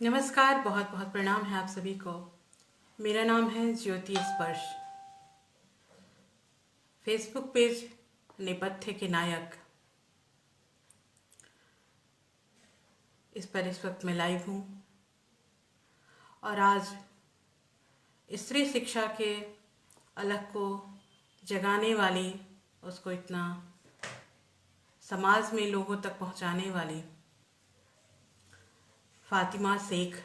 नमस्कार, बहुत बहुत प्रणाम है आप सभी को। मेरा नाम है ज्योति स्पर्श। फेसबुक पेज नेपथ्य के नायक, इस पर इस वक्त मैं लाइव हूँ और आज स्त्री शिक्षा के अलग को जगाने वाली, उसको इतना समाज में लोगों तक पहुँचाने वाली फातिमा शेख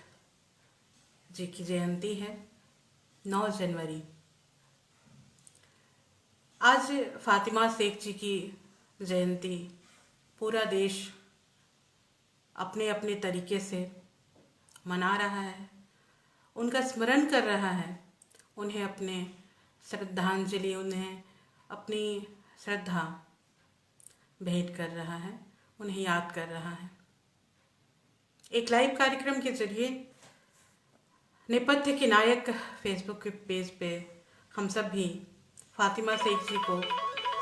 जी की जयंती है 9 जनवरी। आज फातिमा शेख जी की जयंती पूरा देश अपने अपने तरीके से मना रहा है, उनका स्मरण कर रहा है, उन्हें अपने श्रद्धांजलि, उन्हें अपनी श्रद्धा भेंट कर रहा है, उन्हें याद कर रहा है। एक लाइव कार्यक्रम के जरिए नेपथ्य के नायक फेसबुक के पेज पे हम सब भी फातिमा शेख जी को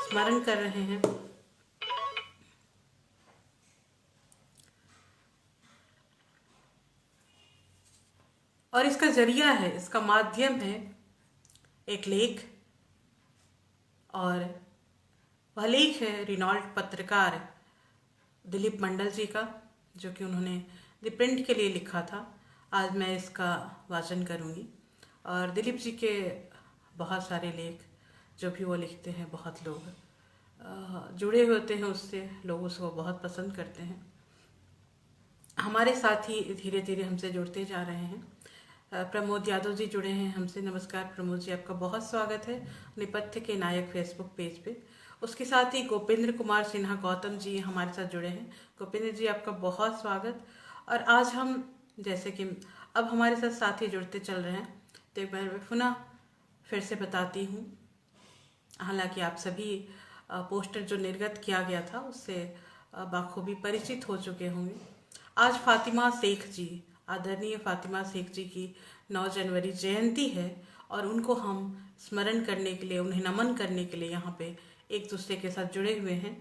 स्मरण कर रहे हैं। और इसका जरिया है, इसका माध्यम है एक लेख, और वह लेख है रिनॉल्ड पत्रकार दिलीप मंडल जी का, जो कि उन्होंने द प्रिंट के लिए लिखा था। आज मैं इसका वाचन करूंगी। और दिलीप जी के बहुत सारे लेख जो भी वो लिखते हैं, बहुत लोग जुड़े होते हैं उससे, लोग उसको बहुत पसंद करते हैं। हमारे साथी धीरे धीरे हमसे जुड़ते जा रहे हैं। प्रमोद यादव जी जुड़े हैं हमसे। नमस्कार प्रमोद जी, आपका बहुत स्वागत है नेपथ्य के नायक फेसबुक पेज पे। उसके साथ ही गोपेंद्र कुमार सिन्हा गौतम जी हमारे साथ जुड़े हैं। गोपेंद्र जी, आपका बहुत स्वागत। और आज हम, जैसे कि अब हमारे साथ साथी जुड़ते चल रहे हैं, तो एक बार पुनः फिर से बताती हूँ। हालांकि आप सभी पोस्टर जो निर्गत किया गया था उससे बाखूबी परिचित हो चुके होंगे। आज फातिमा शेख जी, आदरणीय फातिमा शेख जी की 9 जनवरी जयंती है और उनको हम स्मरण करने के लिए, उन्हें नमन करने के लिए यहाँ पे एक दूसरे के साथ जुड़े हुए हैं।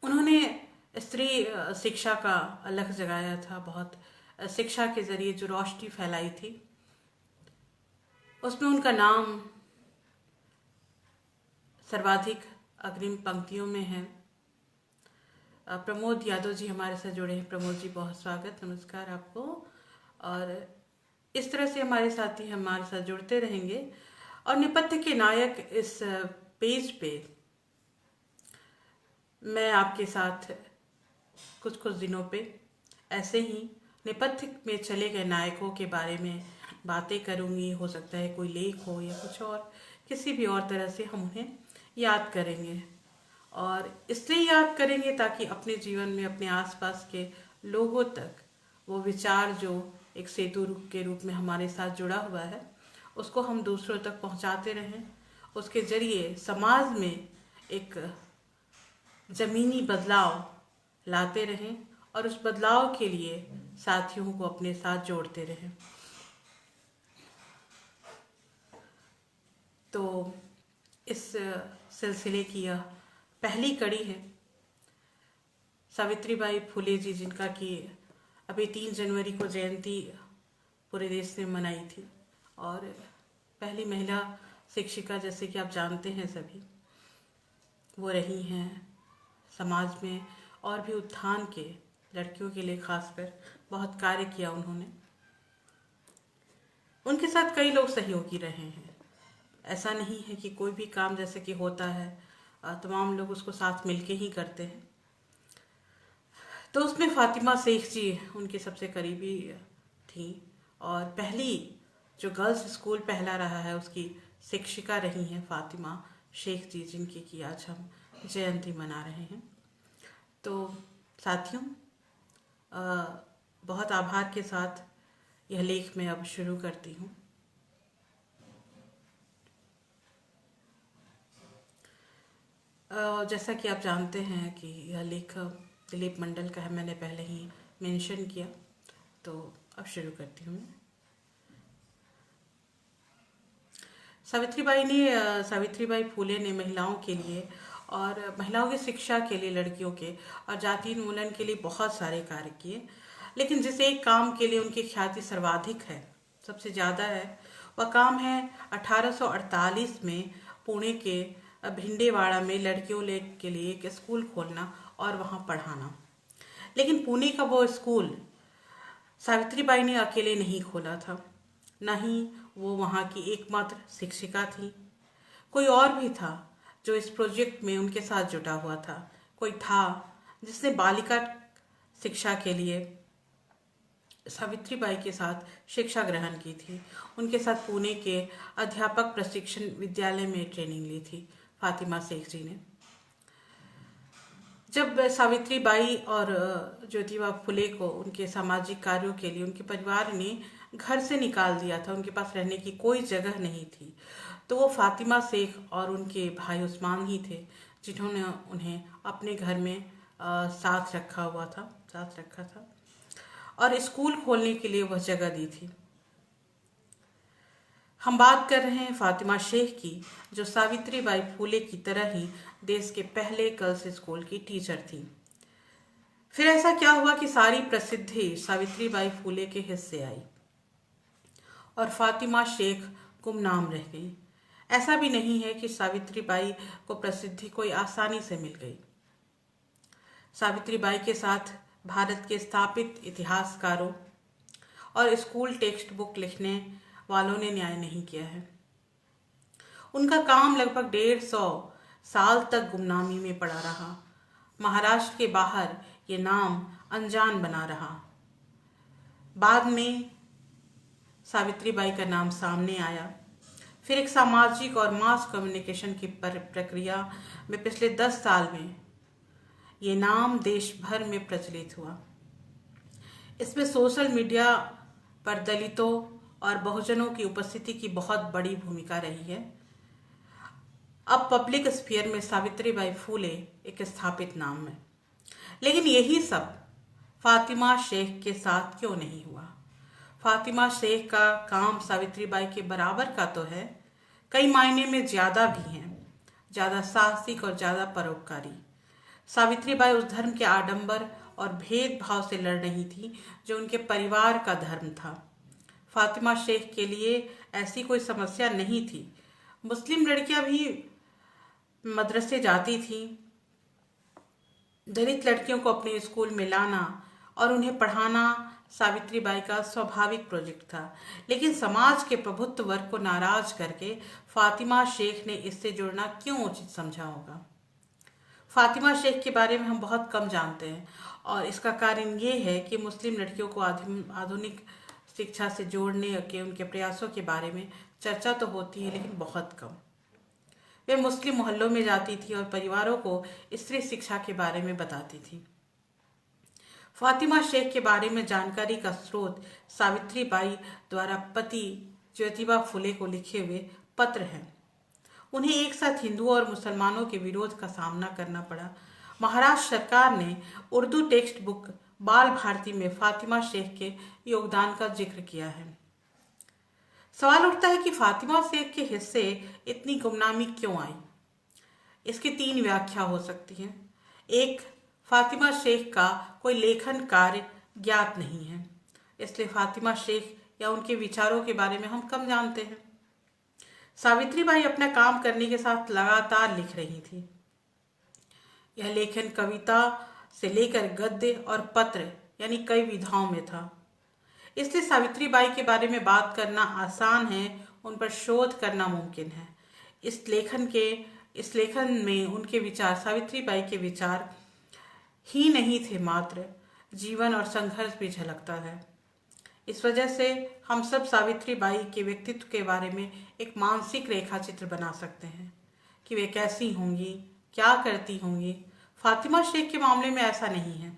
उन्होंने स्त्री शिक्षा का अलख जगाया था, बहुत शिक्षा के जरिए जो रोशनी फैलाई थी, उसमें उनका नाम सर्वाधिक अग्रिम पंक्तियों में है। प्रमोद यादव जी हमारे साथ जुड़े हैं। प्रमोद जी, बहुत स्वागत, नमस्कार आपको। और इस तरह से हमारे साथी हमारे साथ जुड़ते रहेंगे। और नेपथ्य के नायक इस पेज पे मैं आपके साथ कुछ कुछ दिनों पे ऐसे ही नेपथ्य में चले गए नायकों के बारे में बातें करूंगी। हो सकता है कोई लेख हो या कुछ और, किसी भी और तरह से हम उन्हें याद करेंगे। और इसलिए याद करेंगे ताकि अपने जीवन में, अपने आसपास के लोगों तक वो विचार जो एक सेतु के रूप में हमारे साथ जुड़ा हुआ है, उसको हम दूसरों तक पहुंचाते रहें। उसके जरिए समाज में एक जमीनी बदलाव लाते रहें और उस बदलाव के लिए साथियों को अपने साथ जोड़ते रहें। तो इस सिलसिले की यह पहली कड़ी है। सावित्रीबाई फुले जी, जिनका कि अभी 3 जनवरी को जयंती पूरे देश ने मनाई थी, और पहली महिला शिक्षिका, जैसे कि आप जानते हैं सभी, वो रही हैं। समाज में और भी उत्थान के, लड़कियों के लिए खासकर बहुत कार्य किया उन्होंने। उनके साथ कई लोग सहयोगी रहे हैं। ऐसा नहीं है कि कोई भी काम जैसे कि होता है तमाम लोग उसको साथ मिलके ही करते हैं। तो उसमें फातिमा शेख जी उनके सबसे करीबी थी, और पहली जो गर्ल्स स्कूल पहला रहा है उसकी शिक्षिका रही हैं फातिमा शेख जी, जिनकी कि आज हम जयंती मना रहे हैं। तो साथियों, बहुत आभार के साथ यह लेख मैं अब शुरू करती हूँ। जैसा कि आप जानते हैं कि यह लेख दिलीप मंडल का है, मैंने पहले ही मेंशन किया, तो अब शुरू करती हूँ मैं। सावित्रीबाई फुले ने महिलाओं के लिए और महिलाओं की शिक्षा के लिए, लड़कियों के और जाति उन्मूलन के लिए बहुत सारे कार्य किए। लेकिन जिस एक काम के लिए उनकी ख्याति सर्वाधिक है, सबसे ज़्यादा है, वह काम है 1848 में पुणे के भिंडेवाड़ा में लड़कियों के लिए एक स्कूल खोलना और वहाँ पढ़ाना। लेकिन पुणे का वो स्कूल सावित्रीबाई ने अकेले नहीं खोला था, न ही वो वहाँ की एकमात्र शिक्षिका थी। कोई और भी था जो इस प्रोजेक्ट में उनके साथ जुटा हुआ था। कोई था जिसने बालिका शिक्षा के लिए सावित्रीबाई के साथ शिक्षा ग्रहण की थी। उनके साथ पुणे के अध्यापक प्रशिक्षण विद्यालय में ट्रेनिंग ली थी फातिमा शेख जी ने। जब सावित्रीबाई और ज्योतिबा फुले को उनके सामाजिक कार्यों के लिए उनके परिवार ने घर से निकाल दिया था, उनके पास रहने की कोई जगह नहीं थी, तो वो फातिमा शेख और उनके भाई उस्मान ही थे जिन्होंने उन्हें अपने घर में साथ रखा था और स्कूल खोलने के लिए वह जगह दी थी। हम बात कर रहे हैं फातिमा शेख की, जो सावित्रीबाई फुले की तरह ही देश के पहले गर्ल्स स्कूल की टीचर थी। फिर ऐसा क्या हुआ कि सारी प्रसिद्धि सावित्रीबाई फुले के हिस्से आई और फातिमा शेख गुमनाम रह गई। ऐसा भी नहीं है कि सावित्रीबाई को प्रसिद्धि कोई आसानी से मिल गई। सावित्रीबाई के साथ भारत के स्थापित इतिहासकारों और स्कूल टेक्स्ट बुक लिखने वालों ने न्याय नहीं किया है। उनका काम लगभग 150 साल तक गुमनामी में पड़ा रहा। महाराष्ट्र के बाहर ये नाम अनजान बना रहा। बाद में सावित्रीबाई का नाम सामने आया। फिर एक सामाजिक और मास कम्युनिकेशन की प्रक्रिया में पिछले 10 साल में ये नाम देश भर में प्रचलित हुआ। इसमें सोशल मीडिया पर दलितों और बहुजनों की उपस्थिति की बहुत बड़ी भूमिका रही है। अब पब्लिक स्फीयर में सावित्रीबाई फुले एक स्थापित नाम है। लेकिन यही सब फातिमा शेख के साथ क्यों नहीं हुआ? फातिमा शेख का काम सावित्रीबाई के बराबर का तो है, कई मायने में ज़्यादा भी है, ज़्यादा साहसिक और ज़्यादा परोपकारी। सावित्रीबाई उस धर्म के आडंबर और भेदभाव से लड़ रही थी जो उनके परिवार का धर्म था। फातिमा शेख के लिए ऐसी कोई समस्या नहीं थी। मुस्लिम लड़कियां भी मदरसे जाती थीं। दलित लड़कियों को अपने स्कूल में लाना और उन्हें पढ़ाना सावित्रीबाई का स्वाभाविक प्रोजेक्ट था। लेकिन समाज के प्रभुत्व वर्ग को नाराज करके फातिमा शेख ने इससे जुड़ना क्यों उचित समझा होगा? फातिमा शेख के बारे में हम बहुत कम जानते हैं और इसका कारण ये है कि मुस्लिम लड़कियों को आधुनिक शिक्षा से जोड़ने के उनके प्रयासों के बारे में चर्चा तो होती है, लेकिन बहुत कम। वे मुस्लिम मोहल्लों में जाती थी और परिवारों को स्त्री शिक्षा के बारे में बताती थी। फातिमा शेख के बारे में जानकारी का स्रोत सावित्रीबाई द्वारा पति ज्योतिबा फुले को लिखे हुए पत्र हैं। उन्हें एक साथ हिंदुओं और मुसलमानों के विरोध का सामना करना पड़ा। महाराष्ट्र सरकार ने उर्दू टेक्स्ट बुक बाल भारती में फातिमा शेख के योगदान का जिक्र किया है। सवाल उठता है कि फातिमा शेख के हिस्से इतनी गुमनामी क्यों आई? इसकी 3 व्याख्या हो सकती है। एक, फातिमा शेख का कोई लेखन कार्य ज्ञात नहीं है, इसलिए फातिमा शेख या उनके विचारों के बारे में हम कम जानते हैं। सावित्रीबाई अपना काम करने के साथ लगातार लिख रही थी। यह लेखन कविता से लेकर गद्य और पत्र यानी कई विधाओं में था। इसलिए सावित्रीबाई के बारे में बात करना आसान है, उन पर शोध करना मुमकिन है। इस लेखन में उनके विचार सावित्रीबाई के विचार ही नहीं थे, मात्र जीवन और संघर्ष भी झलकता है। इस वजह से हम सब सावित्रीबाई के व्यक्तित्व के बारे में एक मानसिक रेखा चित्र बना सकते हैं कि वे कैसी होंगी, क्या करती होंगी। फातिमा शेख के मामले में ऐसा नहीं है।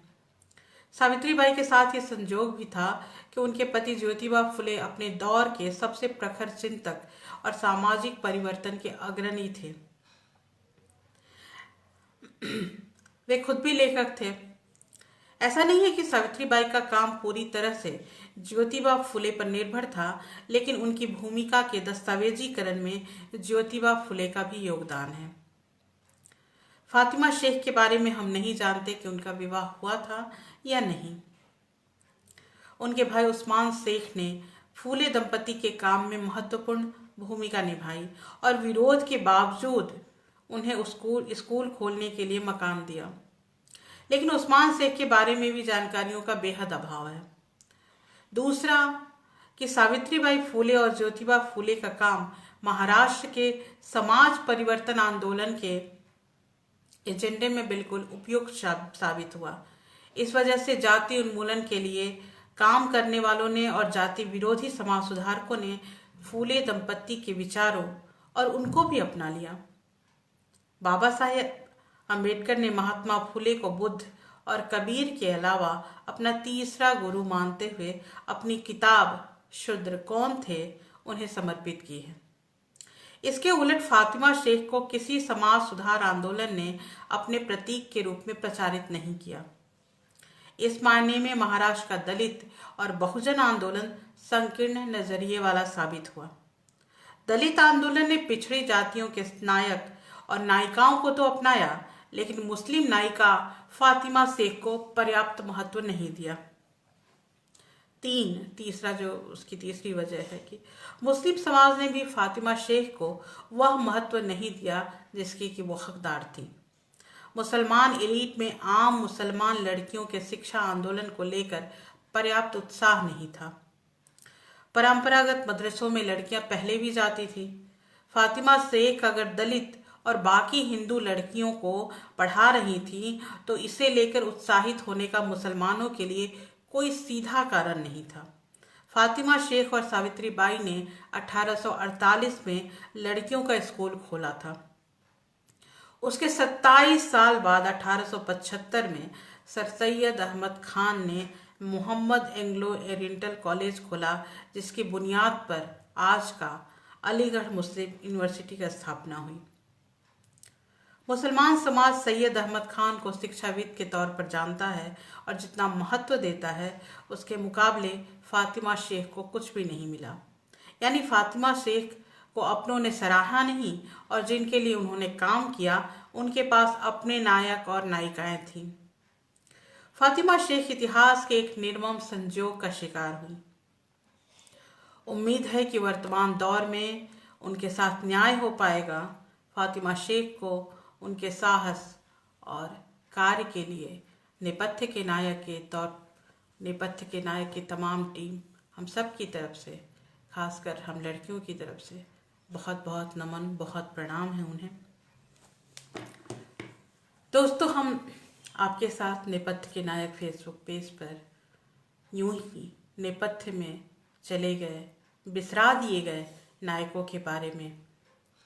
सावित्रीबाई के साथ ये संजोग भी था कि उनके पति ज्योतिबा फुले अपने दौर के सबसे प्रखर चिंतक और सामाजिक परिवर्तन के अग्रणी थे। वे खुद भी लेखक थे। ऐसा नहीं है कि सावित्रीबाई का काम पूरी तरह से ज्योतिबा फुले पर निर्भर था, लेकिन उनकी भूमिका के दस्तावेजीकरण में ज्योतिबा फुले का भी योगदान है। फातिमा शेख के बारे में हम नहीं जानते कि उनका विवाह हुआ था या नहीं। उनके भाई उस्मान शेख ने फूले दंपति के काम में महत्वपूर्ण भूमिका निभाई और विरोध के बावजूद उन्हें स्कूल खोलने के लिए मकान दिया। लेकिन उस्मान शेख के बारे में भी जानकारियों का बेहद अभाव है। दूसरा कि सावित्रीबाई फूले और ज्योतिबा फूले का काम महाराष्ट्र के समाज परिवर्तन आंदोलन के एजेंडे में बिल्कुल उपयुक्त साबित हुआ। इस वजह से जाति उन्मूलन के लिए काम करने वालों ने और जाति विरोधी समाज सुधारकों ने फूले दंपति के विचारों और उनको भी अपना लिया। बाबा साहेब अम्बेडकर ने महात्मा फूले को बुद्ध और कबीर के अलावा अपना तीसरा गुरु मानते हुए अपनी किताब शूद्र कौन थे उन्हें समर्पित की है। इसके उलट फातिमा शेख को किसी समाज सुधार आंदोलन ने अपने प्रतीक के रूप में प्रचारित नहीं किया। इस मायने में महाराष्ट्र का दलित और बहुजन आंदोलन संकीर्ण नजरिए वाला साबित हुआ। दलित आंदोलन ने पिछड़ी जातियों के नायक और नायिकाओं को तो अपनाया, लेकिन मुस्लिम नायिका फातिमा शेख को पर्याप्त महत्व नहीं दिया। तीसरा जो उसकी तीसरी वजह है कि मुस्लिम समाज ने भी फातिमा शेख को वह महत्व नहीं दिया जिसकी कि वो हकदार थी। मुसलमान एलीट में आम मुसलमान लड़कियों के शिक्षा आंदोलन को लेकर पर्याप्त उत्साह नहीं था। परंपरागत मदरसों में लड़कियां पहले भी जाती थी। फातिमा शेख अगर दलित और बाकी हिंदू लड़कियों को पढ़ा रही थी तो इसे लेकर उत्साहित होने का मुसलमानों के लिए कोई सीधा कारण नहीं था। फातिमा शेख और सावित्री बाई ने 1848 में लड़कियों का स्कूल खोला था। उसके 27 साल बाद 1875 में सर सैयद अहमद खान ने मोहम्मद एंग्लो ओरिएंटल कॉलेज खोला, जिसकी बुनियाद पर आज का अलीगढ़ मुस्लिम यूनिवर्सिटी की स्थापना हुई। मुसलमान समाज सैयद अहमद खान को शिक्षाविद के तौर पर जानता है और जितना महत्व देता है उसके मुकाबले फातिमा शेख को कुछ भी नहीं मिला। यानी फातिमा शेख को अपनों ने सराहा नहीं और जिनके लिए उन्होंने काम किया उनके पास अपने नायक और नायिकाएं थीं। फातिमा शेख इतिहास के एक निर्मम संजोग का शिकार हुई। उम्मीद है कि वर्तमान दौर में उनके साथ न्याय हो पाएगा। फातिमा शेख को उनके साहस और कार्य के लिए नेपथ्य के नायक की तमाम टीम, हम सब की तरफ से, खासकर हम लड़कियों की तरफ से बहुत बहुत नमन, बहुत प्रणाम है उन्हें। दोस्तों, हम आपके साथ नेपथ्य के नायक फेसबुक पेज पर यूं ही नेपथ्य में चले गए, बिसरा दिए गए नायकों के बारे में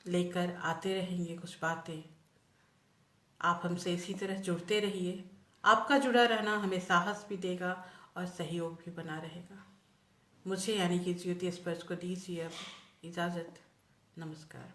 लेकर आते रहेंगे कुछ बातें। आप हमसे इसी तरह जुड़ते रहिए। आपका जुड़ा रहना हमें साहस भी देगा और सहयोग भी बना रहेगा। मुझे यानी कि ज्योति स्पर्श को दीजिए अब इजाज़त। नमस्कार।